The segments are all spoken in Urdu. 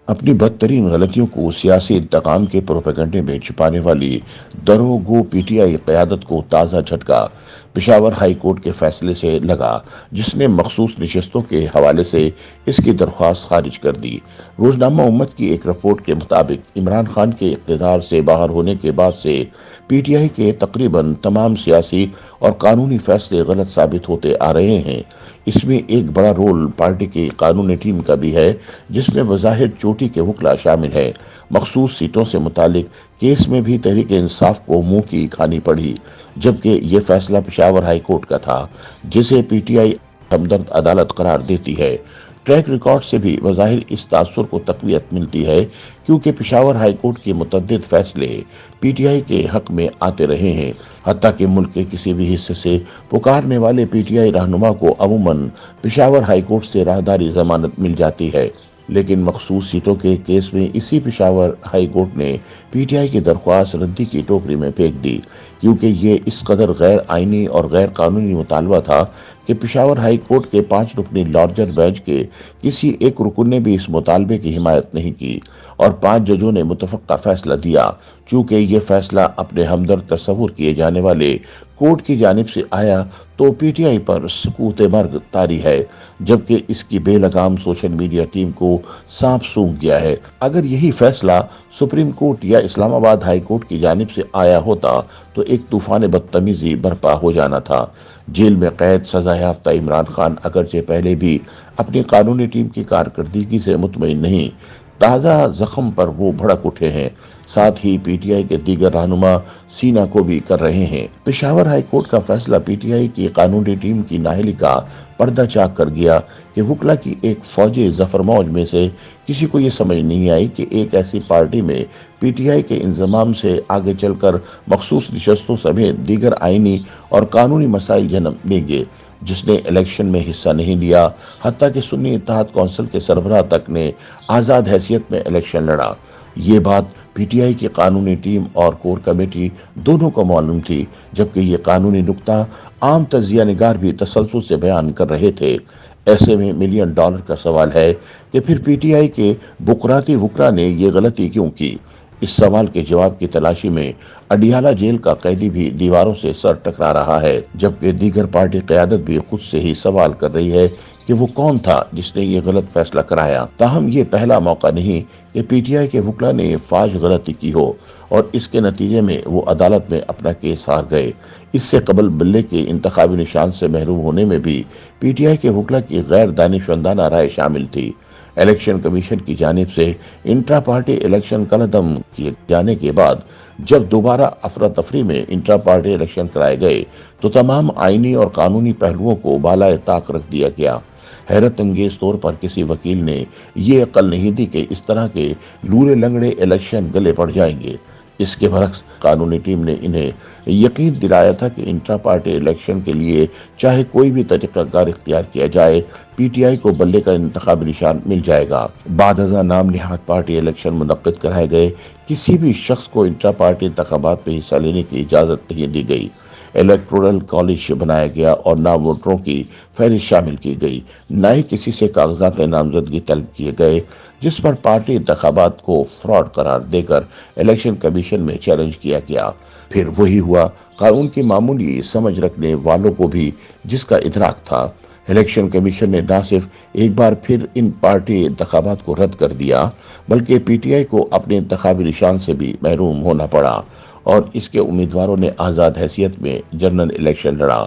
اپنی بدترین غلطیوں کو سیاسی انتقام کے پروپیگنڈے میں چھپانے والی دروگو پی ٹی آئی قیادت کو تازہ جھٹکا پشاور ہائی کورٹ کے فیصلے سے لگا، جس نے مخصوص نشستوں کے حوالے سے اس کی درخواست خارج کر دی۔ روزنامہ امت کی ایک رپورٹ کے مطابق عمران خان کے اقتدار سے باہر ہونے کے بعد سے پی ٹی آئی کے تقریباً تمام سیاسی اور قانونی فیصلے غلط ثابت ہوتے آ رہے ہیں۔ اس میں ایک بڑا رول پارٹی کی قانونی ٹیم کا بھی ہے، جس میں بظاہر چوٹی کے وکلا شامل ہے۔ مخصوص سیٹوں سے متعلق کیس میں بھی تحریک انصاف کو منہ کی کھانی پڑی، جبکہ یہ فیصلہ پشاور ہائی کورٹ کا تھا، جسے پی ٹی آئی ہمدرد عدالت قرار دیتی ہے۔ ٹریک ریکارڈ سے بھی بظاہر اس تاثر کو تقویت ملتی ہے، کیونکہ پشاور ہائی کورٹ کے متعدد فیصلے پی ٹی آئی کے حق میں آتے رہے ہیں، حتیٰ کہ ملک کے کسی بھی حصے سے پکارنے والے پی ٹی آئی رہنما کو عموماً پشاور ہائی کورٹ سے راہداری ضمانت مل جاتی ہے۔ لیکن مخصوص سیٹوں کے کیس میں اسی پشاور ہائی کورٹ نے پی ٹی آئی کی درخواست ردی کی ٹوکری میں پھینک دی، کیونکہ یہ اس قدر غیر آئینی اور غیر قانونی مطالبہ تھا کہ پشاور ہائی کورٹ کے 5 رکنی لارجر بینچ کے کسی ایک رکن نے بھی اس مطالبے کی حمایت نہیں کی، اور 5 ججوں نے متفقہ فیصلہ دیا۔ چونکہ یہ فیصلہ اپنے ہمدرد تصور کیے جانے والے کورٹ کی جانب سے آیا، تو پی ٹی آئی پر سکوت مرگ طاری ہے، جبکہ اس کی بے لگام سوشل میڈیا ٹیم کو سانپ سونگھ گیا ہے۔ اگر یہی فیصلہ سپریم کورٹ یا اسلام آباد ہائی کورٹ کی جانب سے آیا ہوتا تو ایک طوفان بدتمیزی برپا ہو جانا تھا۔ جیل میں قید سزا یافتہ عمران خان اگرچہ پہلے بھی اپنی قانونی ٹیم کی کارکردگی سے مطمئن نہیں، تازہ زخم پر وہ بھڑک اٹھے ہیں، ساتھ ہی پی ٹی آئی کے دیگر رہنما سینا کو بھی کر رہے ہیں۔ پشاور ہائی کورٹ کا فیصلہ پی ٹی آئی کی قانونی ٹیم کی نااہلی کا پردہ چاک کر گیا کہ وکلا کی ایک فوجی ظفر موج میں سے کسی کو یہ سمجھ نہیں آئی کہ ایک ایسی پارٹی میں پی ٹی آئی کے انضمام سے آگے چل کر مخصوص نشستوں سمیت دیگر آئینی اور قانونی مسائل جنم لیں گے، جس نے الیکشن میں حصہ نہیں لیا، حتیٰ کہ سنی اتحاد کونسل کے سربراہ تک نے آزاد حیثیت میں الیکشن لڑا۔ یہ بات پی ٹی آئی کی قانونی ٹیم اور کور کمیٹی دونوں کو معلوم تھی، جبکہ یہ قانونی نکتہ عام تجزیہ نگار بھی تسلسل سے بیان کر رہے تھے۔ ایسے میں ملین ڈالر کا سوال ہے کہ پھر پی ٹی آئی کے بکراتی وکلا نے یہ غلطی کیوں کی؟ اس سوال کے جواب کی تلاشی میں اڈیالہ جیل کا قیدی بھی دیواروں سے سر ٹکرا رہا ہے، جبکہ دیگر پارٹی قیادت بھی خود سے ہی سوال کر رہی ہے کہ وہ کون تھا جس نے یہ غلط فیصلہ کرایا۔ تاہم یہ پہلا موقع نہیں کہ پی ٹی آئی کے وکلا نے یہ فاش غلطی کی ہو اور اس کے نتیجے میں وہ عدالت میں اپنا کیس ہار گئے۔ اس سے قبل بلے کے انتخابی نشان سے محروم ہونے میں بھی پی ٹی آئی کے وکلا کی غیر دانشمندانہ رائے شامل تھی۔ الیکشن کمیشن کی جانب سے انٹرا پارٹی الیکشن کالعدم کیے جانے کے بعد جب دوبارہ افراتفری میں انٹرا پارٹی الیکشن کرائے گئے تو تمام آئینی اور قانونی پہلوؤں کو بالائے طاق رکھ دیا گیا۔ حیرت انگیز طور پر کسی وکیل نے یہ عقل نہیں دی کہ اس طرح کے لولے لنگڑے الیکشن گلے پڑ جائیں گے۔ اس کے برعکس قانونی ٹیم نے انہیں یقین دلایا تھا کہ انٹرا پارٹی الیکشن کے لیے چاہے کوئی بھی طریقہ کار اختیار کیا جائے، پی ٹی آئی کو بلے کا انتخابی نشان مل جائے گا۔ بعد ازاں نام نہاد پارٹی الیکشن منعقد کرائے گئے، کسی بھی شخص کو انٹرا پارٹی انتخابات میں حصہ لینے کی اجازت نہیں دی گئی۔ الیکٹورل کالج بنایا گیا اور نہ ووٹروں کی فہرست شامل کی گئی، نہ ہی کسی سے کاغذات نامزدگی طلب کیے گئے، جس پر پارٹی انتخابات کو فراڈ قرار دے کر الیکشن کمیشن میں چیلنج کیا گیا۔ پھر وہی ہوا قانون کی معمولی سمجھ رکھنے والوں کو بھی جس کا ادراک تھا۔ الیکشن کمیشن نے نہ صرف ایک بار پھر ان پارٹی انتخابات کو رد کر دیا، بلکہ پی ٹی آئی کو اپنے انتخابی نشان سے بھی محروم ہونا پڑا، اور اس کے امیدواروں نے آزاد حیثیت میں جنرل الیکشن لڑا۔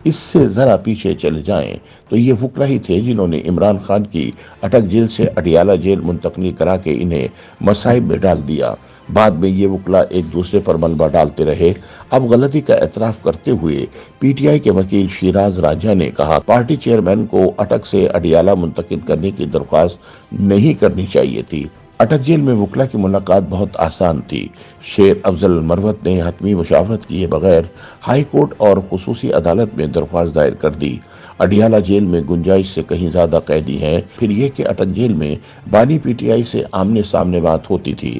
اس سے ذرا پیچھے چلے جائیں تو یہ وکلا ہی تھے جنہوں نے عمران خان کی اٹک جیل سے اڈیالہ جیل منتقلی کرا کے انہیں مصائب میں ڈال دیا۔ بعد میں یہ وکلا ایک دوسرے پر ملبہ ڈالتے رہے۔ اب غلطی کا اعتراف کرتے ہوئے پی ٹی آئی کے وکیل شیراز راجہ نے کہا پارٹی چیئرمین کو اٹک سے اڈیالہ منتقل کرنے کی درخواست نہیں کرنی چاہیے تھی۔ اٹک جیل میں وکلا کی ملاقات بہت آسان تھی۔ شیر افضل المروت نے حتمی مشاورت کیے بغیر ہائی کورٹ اور خصوصی عدالت میں درخواست دائر کر دی۔ اڈیالہ جیل میں گنجائش سے کہیں زیادہ قیدی ہیں، پھر یہ کہ اٹک جیل میں بانی پی ٹی آئی سے آمنے سامنے بات ہوتی تھی۔